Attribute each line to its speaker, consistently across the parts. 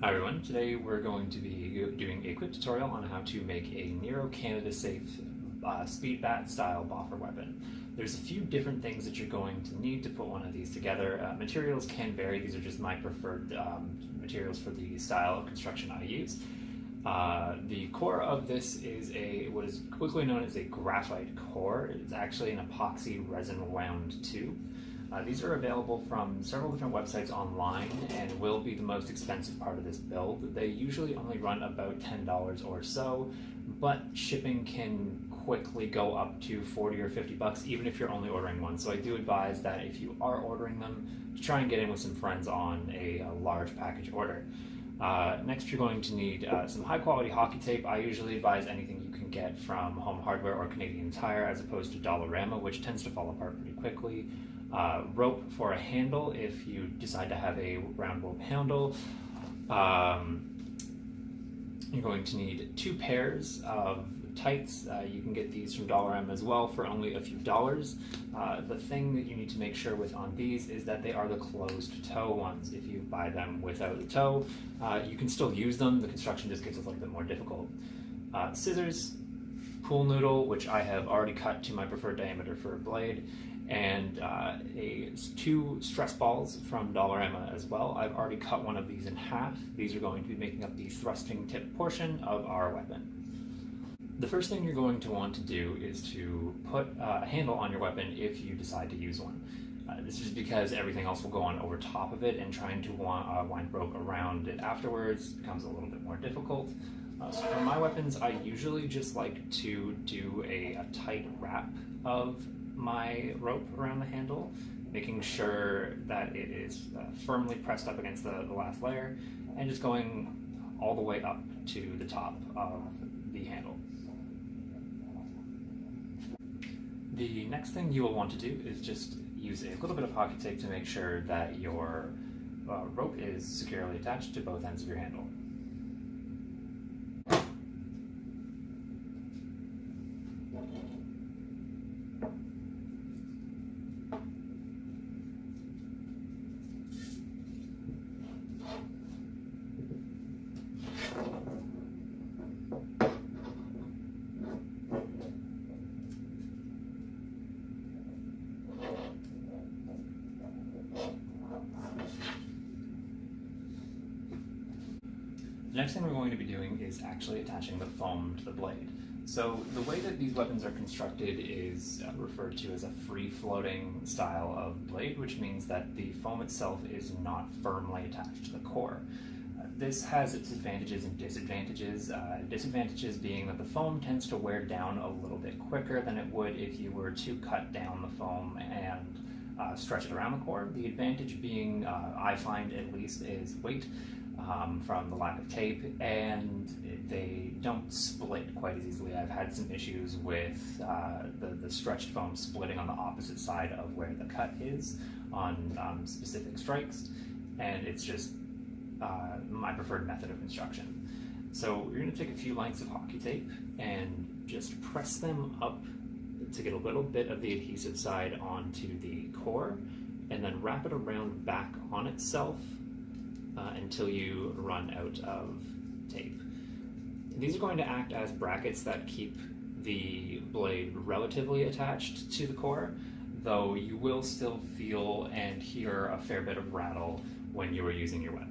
Speaker 1: Hi everyone, today we're going to be doing a quick tutorial on how to make a NERO Canada safe speed bat style boffer weapon. There's a few different things that you're going to need to put one of these together. Materials can vary, these are just my preferred materials for the style of construction I use. The core of this is what is quickly known as a graphite core. It's actually an epoxy resin wound tube. These are available from several different websites online and will be the most expensive part of this build. They usually only run about $10 or so, but shipping can quickly go up to 40 or 50 bucks even if you're only ordering one. So I do advise that if you are ordering them, to try and get in with some friends on a large package order. Next, you're going to need some high quality hockey tape. I usually advise anything you can get from Home Hardware or Canadian Tire as opposed to Dollarama, which tends to fall apart pretty quickly. Rope for a handle if you decide to have a round rope handle. You're going to need 2 pairs of tights. You can get these from Dollarama as well for only a few dollars. The thing that you need to make sure with on these is that they are the closed toe ones. If you buy them without the toe, you can still use them. The construction just gets a little bit more difficult. Scissors, pool noodle, which I have already cut to my preferred diameter for a blade, and 2 stress balls from Dollarama as well. I've already cut one of these in half. These are going to be making up the thrusting tip portion of our weapon. The first thing you're going to want to do is to put a handle on your weapon if you decide to use one. This is because everything else will go on over top of it, and trying to wind rope around it afterwards becomes a little bit more difficult. So for my weapons, I usually just like to do a tight wrap of my rope around the handle, making sure that it is firmly pressed up against the last layer, and just going all the way up to the top of the handle. The next thing you will want to do is just use a little bit of hockey tape to make sure that your rope is securely attached to both ends of your handle. The next thing we're going to be doing is actually attaching the foam to the blade. So the way that these weapons are constructed is referred to as a free-floating style of blade, which means that the foam itself is not firmly attached to the core. This has its advantages and disadvantages. Disadvantages being that the foam tends to wear down a little bit quicker than it would if you were to cut down the foam and stretch it around the core. The advantage being, I find at least, is weight. From the lack of tape, and they don't split quite as easily. I've had some issues with the stretched foam splitting on the opposite side of where the cut is on specific strikes, and it's just my preferred method of construction. So you're going to take a few lengths of hockey tape and just press them up to get a little bit of the adhesive side onto the core, and then wrap it around back on itself until you run out of tape. These are going to act as brackets that keep the blade relatively attached to the core, though you will still feel and hear a fair bit of rattle when you are using your weapon.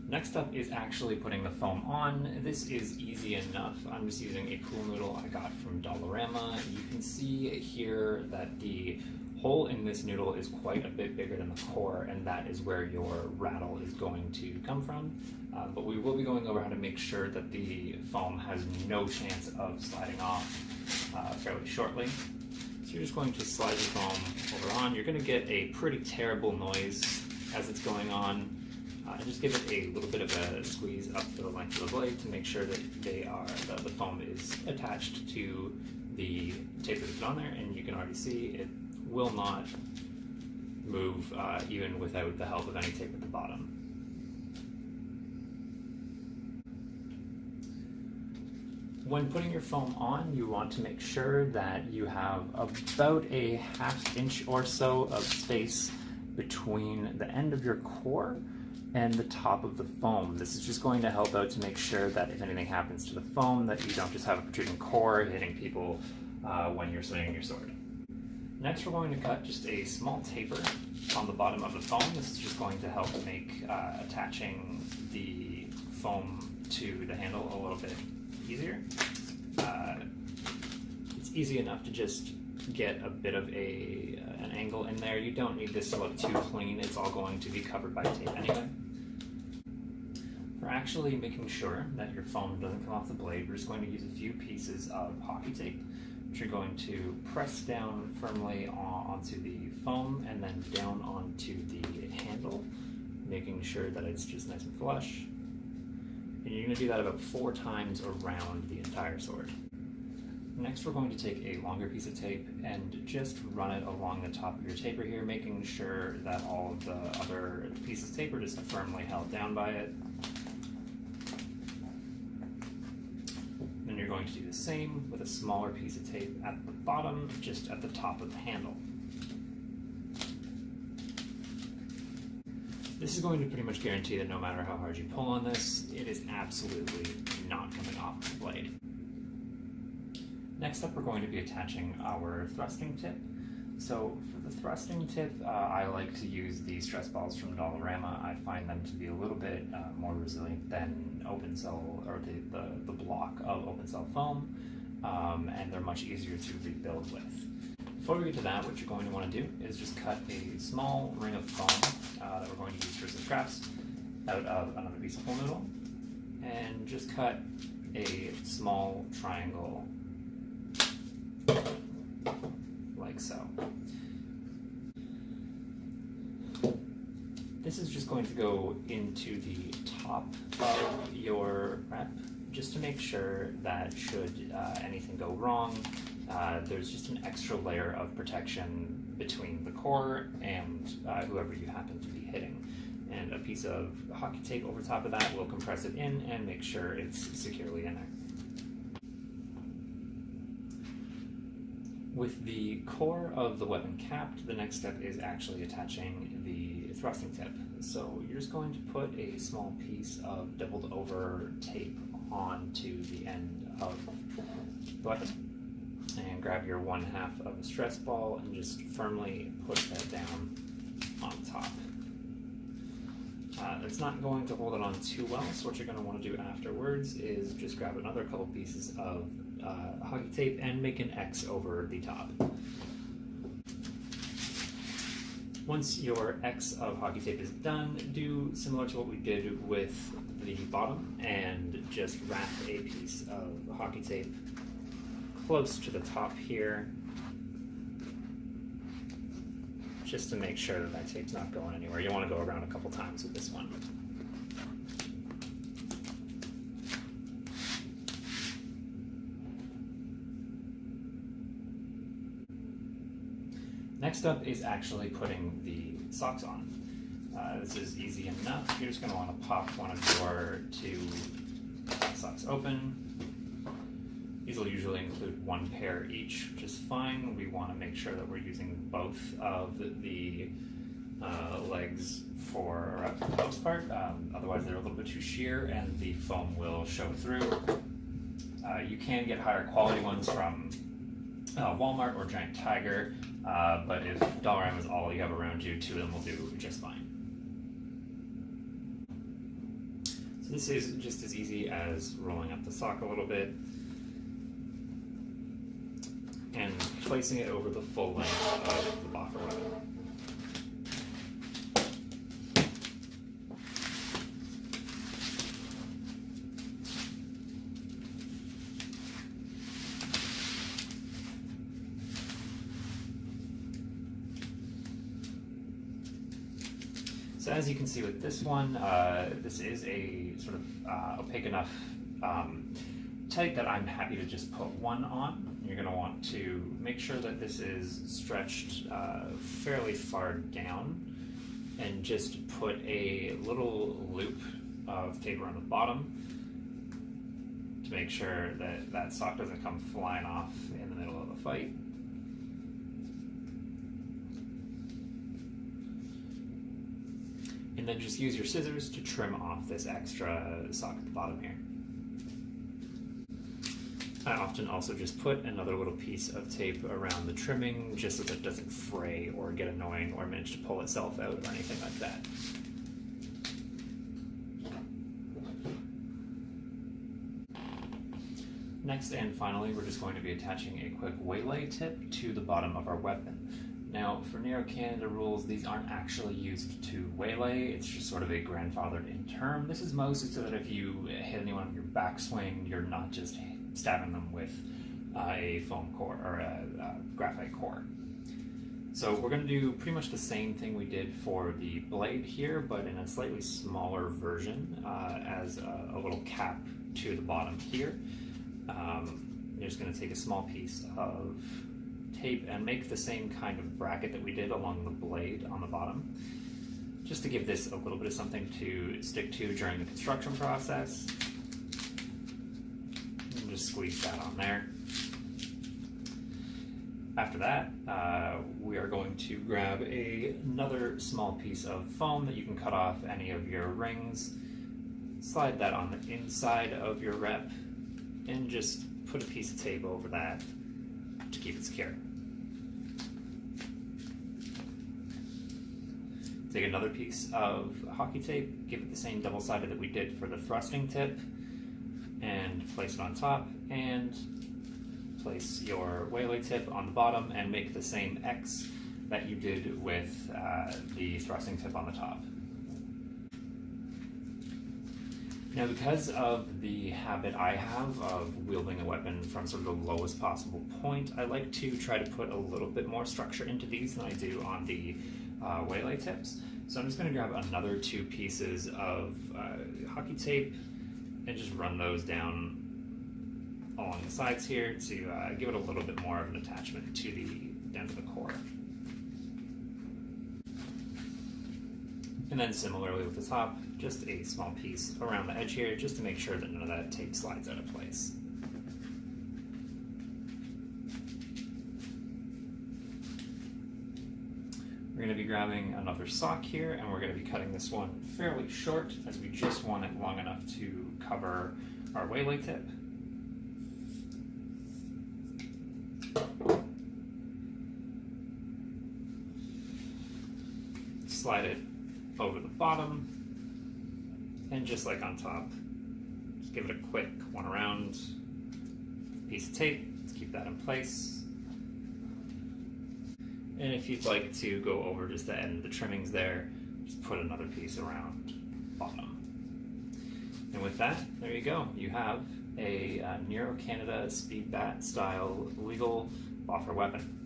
Speaker 1: Next up is actually putting the foam on. This is easy enough. I'm just using a pool noodle I got from Dollarama. You can see here that the hole in this noodle is quite a bit bigger than the core, and that is where your rattle is going to come from. But we will be going over how to make sure that the foam has no chance of sliding off fairly shortly. So you're just going to slide the foam over on. You're going to get a pretty terrible noise as it's going on. And just give it a little bit of a squeeze up to the length of the blade to make sure that the foam is attached to the tape that is on there, and you can already see it will not move even without the help of any tape at the bottom. When putting your foam on, you want to make sure that you have about a ½ inch or so of space between the end of your core and the top of the foam. This is just going to help out to make sure that if anything happens to the foam, that you don't just have a protruding core hitting people when you're swinging your sword. Next, we're going to cut just a small taper on the bottom of the foam. This is just going to help make attaching the foam to the handle a little bit easier. It's easy enough to just get a bit of an angle in there. You don't need this to look too clean. It's all going to be covered by tape anyway. For actually making sure that your foam doesn't come off the blade, we're just going to use a few pieces of hockey tape, which you're going to press down firmly onto the foam and then down onto the handle, making sure that it's just nice and flush. And you're going to do that about 4 times around the entire sword. Next, we're going to take a longer piece of tape and just run it along the top of your taper here, making sure that all of the other pieces of tape are just firmly held down by it. Then you're going to do the same with a smaller piece of tape at the bottom, just at the top of the handle. This is going to pretty much guarantee that no matter how hard you pull on this, it is absolutely not coming off the blade. Next up, we're going to be attaching our thrusting tip. So for the thrusting tip, I like to use the stress balls from Dollarama. I find them to be a little bit more resilient than open cell, or the block of open cell foam, and they're much easier to rebuild with. Before we get to that, what you're going to want to do is just cut a small ring of foam that we're going to use for some scraps out of another piece of foam noodle, and just cut a small triangle like so. This is just going to go into the top of your rep, just to make sure that should anything go wrong, there's just an extra layer of protection between the core and whoever you happen to be hitting. And a piece of hockey tape over top of that will compress it in and make sure it's securely in there. With the core of the weapon capped, the next step is actually attaching the thrusting tip. So you're just going to put a small piece of doubled over tape onto the end of the weapon, and grab your 1/2 of a stress ball and just firmly push that down on top. It's not going to hold it on too well, so what you're going to want to do afterwards is just grab another couple pieces of hockey tape and make an X over the top. Once your X of hockey tape is done, do similar to what we did with the bottom and just wrap a piece of hockey tape close to the top here, just to make sure that tape's not going anywhere. You want to go around a couple times with this one. Next up is actually putting the socks on. This is easy enough. You're just going to want to pop one of your 2 socks open. These will usually include 1 pair each, which is fine. We want to make sure that we're using both of the legs for the most part. Otherwise, they're a little bit too sheer and the foam will show through. You can get higher quality ones from Walmart or Giant Tiger, but if Dollarama is all you have around you, 2 of them will do just fine. So this is just as easy as rolling up the sock a little bit and placing it over the full length of the Boffer weapon. So as you can see with this one, this is a sort of opaque enough type that I'm happy to just put one on. you're going to want to make sure that this is stretched fairly far down, and just put a little loop of tape around the bottom to make sure that that sock doesn't come flying off in the middle of the fight. And then just use your scissors to trim off this extra sock at the bottom here. I often also just put another little piece of tape around the trimming just so that it doesn't fray or get annoying or manage to pull itself out or anything like that. Next and finally, we're just going to be attaching a quick waylay tip to the bottom of our weapon. Now, for NERO Canada rules, these aren't actually used to waylay, it's just sort of a grandfathered in term. This is mostly so that if you hit anyone with your backswing, you're not just stabbing them with a foam core or a graphite core. So we're going to do pretty much the same thing we did for the blade here, but in a slightly smaller version as a little cap to the bottom here. You're just going to take a small piece of tape and make the same kind of bracket that we did along the blade on the bottom, just to give this a little bit of something to stick to during the construction process. And just squeeze that on there. After that, we are going to grab another small piece of foam that you can cut off any of your rings, slide that on the inside of your rep, and just put a piece of tape over that to keep it secure. Take another piece of hockey tape, give it the same double-sided that we did for the thrusting tip, and place it on top, and place your waylay tip on the bottom and make the same X that you did with the thrusting tip on the top. Now, because of the habit I have of wielding a weapon from sort of the lowest possible point, I like to try to put a little bit more structure into these than I do on the waylay tips. So I'm just going to grab another 2 pieces of hockey tape and just run those down along the sides here to give it a little bit more of an attachment to down to the core. And then similarly with the top, just a small piece around the edge here just to make sure that none of that tape slides out of place. We're going to be grabbing another sock here, and we're going to be cutting this one fairly short as we just want it long enough to cover our waylay tip. Slide it over the bottom, and just like on top, just give it a quick one around, piece of tape to keep that in place. And if you'd like to go over just the end of the trimmings there, just put another piece around bottom. And with that, there you go. You have a NERO Canada speed bat style legal Boffer weapon.